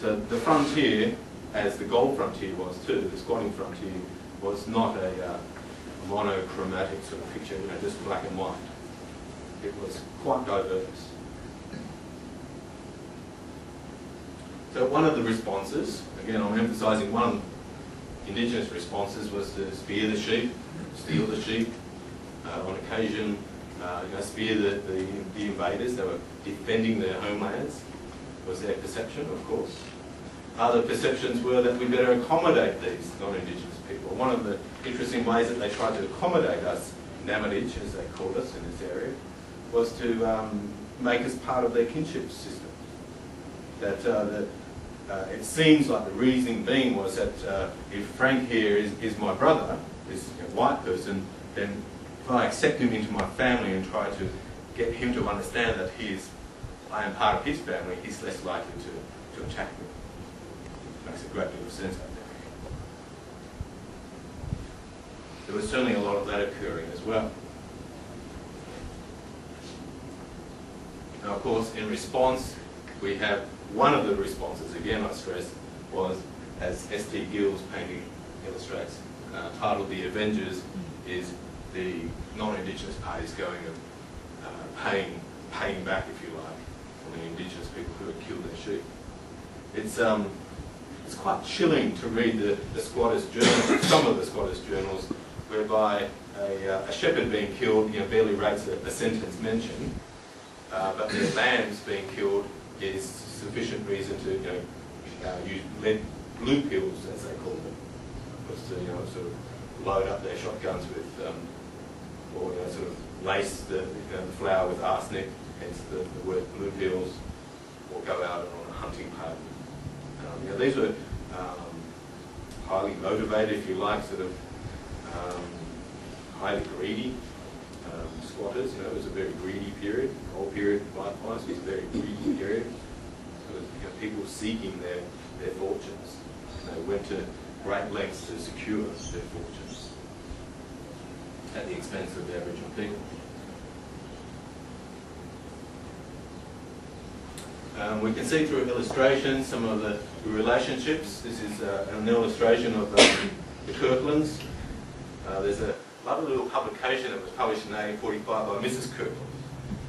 So the frontier, as the gold frontier was too, the squatting frontier, was not a monochromatic sort of picture, just black and white. It was quite diverse. So one of the responses, again I'm emphasising one of the Indigenous responses, was to spear the sheep, steal the sheep, on occasion spear the invaders. They were defending their homelands, was their perception, of course. Other perceptions were that we better accommodate these non-Indigenous people. One of the interesting ways that they tried to accommodate us, Namaditch as they called us in this area, was to make us part of their kinship system. That it seems like the reasoning being was that if Frank here is my brother, this white person, then if I accept him into my family and try to get him to understand that I am part of his family, he's less likely to attack me. Makes a great deal of sense, I think. There was certainly a lot of that occurring as well. Now, of course, in response, we have one of the responses, again I stress, was, as S.T. Gill's painting illustrates, titled The Avengers, is the non-Indigenous parties going and paying back, if you like, for the Indigenous people who had killed their sheep. It's quite chilling to read the squatters' journals, some of the squatters' journals, whereby a shepherd being killed barely rates a sentence mentioned, but their lambs being killed is sufficient reason to use lead blue pills, as they call them, was to sort of load up their shotguns with or sort of lace the flour with arsenic, hence the word blue pills, or go out on a hunting party. These were highly motivated, if you like, sort of highly greedy squatters. It was a very greedy period. The whole period likewise was a very greedy period. It was people seeking their fortunes. And they went to great lengths to secure their fortunes at the expense of the Aboriginal people. We can see through illustrations some of the relationships. This is an illustration of the Kirklands. There's a lovely little publication that was published in 1845 by Mrs. Kirkland.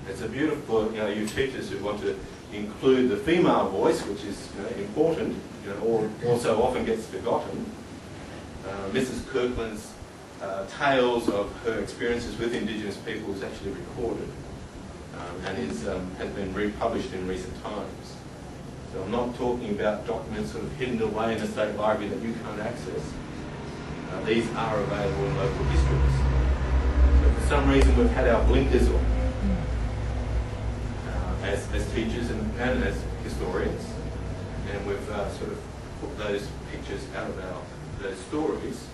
It's a beautiful, you teachers who want to include the female voice, which is important, or also often gets forgotten. Mrs. Kirkland's tales of her experiences with Indigenous people is actually recorded. And has been republished in recent times. So I'm not talking about documents sort of hidden away in the state library that you can't access. These are available in local histories. So for some reason we've had our blinkers on as teachers and as historians, and we've sort of put those pictures out of those stories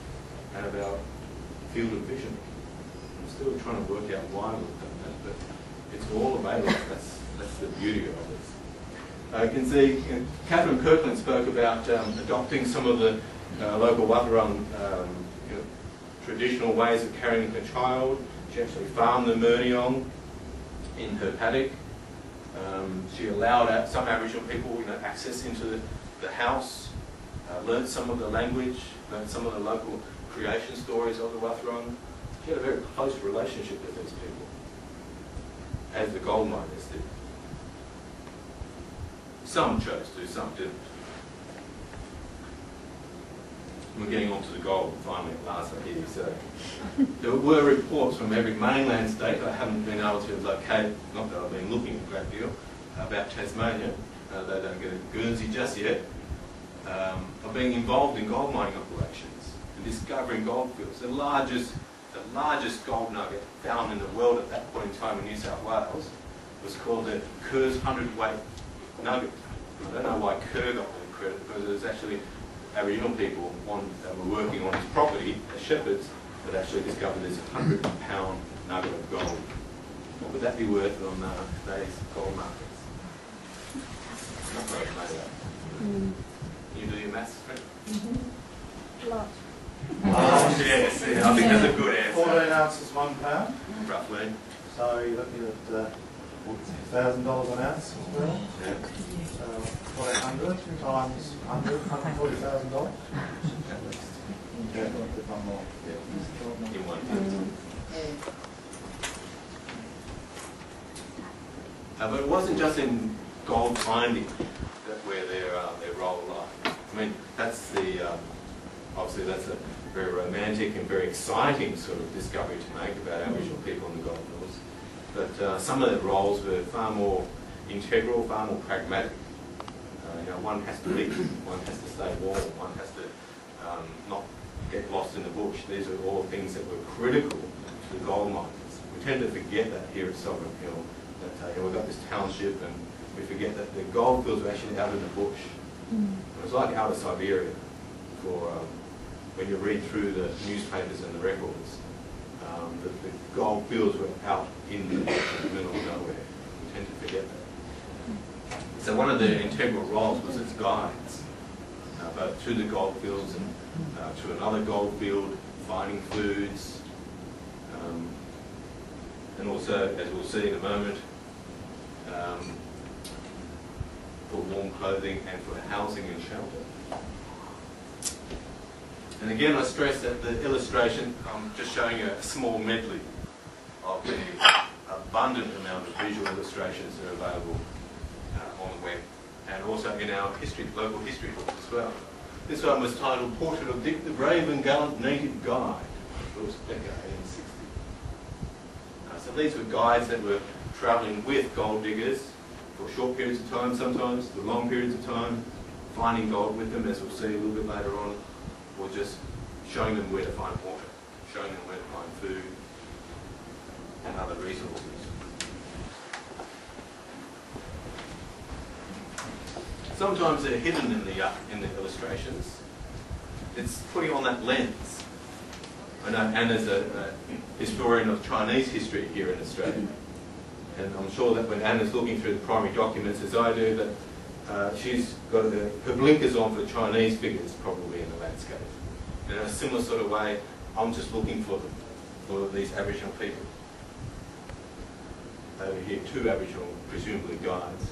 out of our field of vision. I'm still trying to work out why we've done that, but it's all available. That's the beauty of it. You can see Catherine Kirkland spoke about adopting some of the local Wathaurong traditional ways of caring her child. She actually farmed the Murniong in her paddock. She allowed some Aboriginal people access into the house, learned some of the language, learned some of the local creation stories of the Wathaurong. She had a very close relationship with these people, as the gold miners did. Some chose to, some didn't. We're getting onto the gold finally at last, I hear you say. There were reports from every mainland state. I haven't been able to locate, not that I've been looking a great deal, about Tasmania. They don't get a Guernsey just yet. Of being involved in gold mining operations and discovering gold fields. The largest gold nugget found in the world at that point in time in New South Wales was called the Kerr's 100-weight nugget. I don't know why Kerr got the credit, because it was actually Aboriginal people that were working on his property as shepherds that actually discovered this 100-pound nugget of gold. What would that be worth on today's gold markets? It's not very made up. Can you do your maths, Fred? A lot. Yes, I think that's a good answer. 14 ounces, £1. Roughly. So you're looking at $1,000 an ounce as well. Yeah. 100 times 100, $140,000. Yeah, if I'm wrong. In one year. But it wasn't just in gold finding that where their role lied. I mean, that's the obviously that's a very romantic and very exciting sort of discovery to make about Aboriginal people in the Gold Fields. But some of their roles were far more integral, far more pragmatic. You know, one has to eat, one has to stay warm, one has to not get lost in the bush. These are all things that were critical to the gold miners. We tend to forget that here at Sovereign Hill. That we've got this township, and we forget that the gold fields were actually out in the bush. It was like out of Siberia. For when you read through the newspapers and the records, the gold fields were out in the bush, in the middle of nowhere. We tend to forget that. So one of the integral roles was as guides, both to the gold fields and to another gold field, finding foods, and also, as we'll see in a moment, for warm clothing and for housing and shelter. And again, I stress that the illustration, I'm just showing you a small medley of the abundant amount of visual illustrations that are available on the web, and also in our local history books as well. This one was titled Portrait of Dick the Brave and Gallant Native Guide. It was circa 1860. So these were guides that were travelling with gold diggers for short periods of time sometimes, for long periods of time, finding gold with them, as we'll see a little bit later on, or just showing them where to find water, showing them where to find food and other resources. Sometimes they're hidden in the illustrations. It's putting on that lens. I know Anna's a historian of Chinese history here in Australia, and I'm sure that when Anna's looking through the primary documents, as I do, that she's got her blinkers on for Chinese figures probably in the landscape. In a similar sort of way, I'm just looking for these Aboriginal people. Over here, two Aboriginal, presumably guides.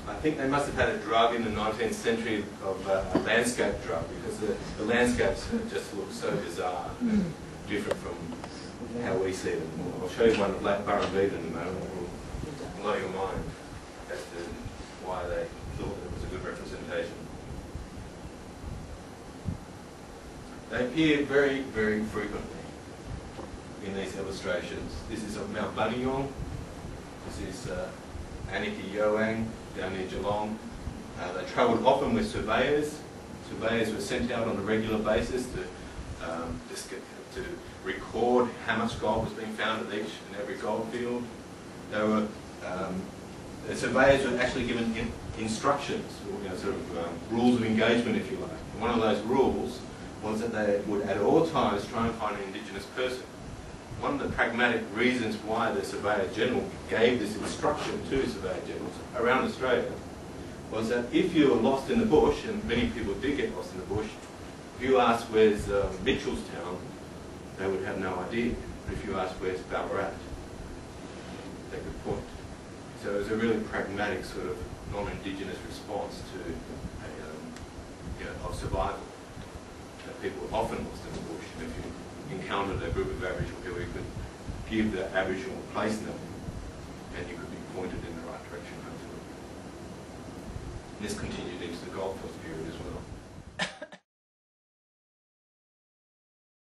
I think they must have had a drug in the 19th century of a landscape drug, because the landscapes just look so bizarre, different from how we see them. I'll show you one of Black Burrabee in a moment. It will blow your mind as to why they thought it was a good representation. They appear very, very frequently in these illustrations. This is of Mount Buninyong. This is Aniki Yoang down near Geelong. They travelled often with surveyors. Surveyors were sent out on a regular basis to record how much gold was being found at each and every gold field. They were, the surveyors were actually given instructions, sort of rules of engagement, if you like. And one of those rules was that they would at all times try and find an Indigenous person. One of the pragmatic reasons why the Surveyor General gave this instruction to Surveyor Generals around Australia was that if you were lost in the bush, and many people did get lost in the bush, if you asked where's Mitchellstown, they would have no idea. But if you asked where's Ballarat, they could point. So it was a really pragmatic sort of non-Indigenous response to of survival. People were often lost in the bush, and if you encountered a group of Aboriginal people, you could give the Aboriginal place number, and you could be pointed in the right direction, hopefully. And this continued into the Goldfields period as well.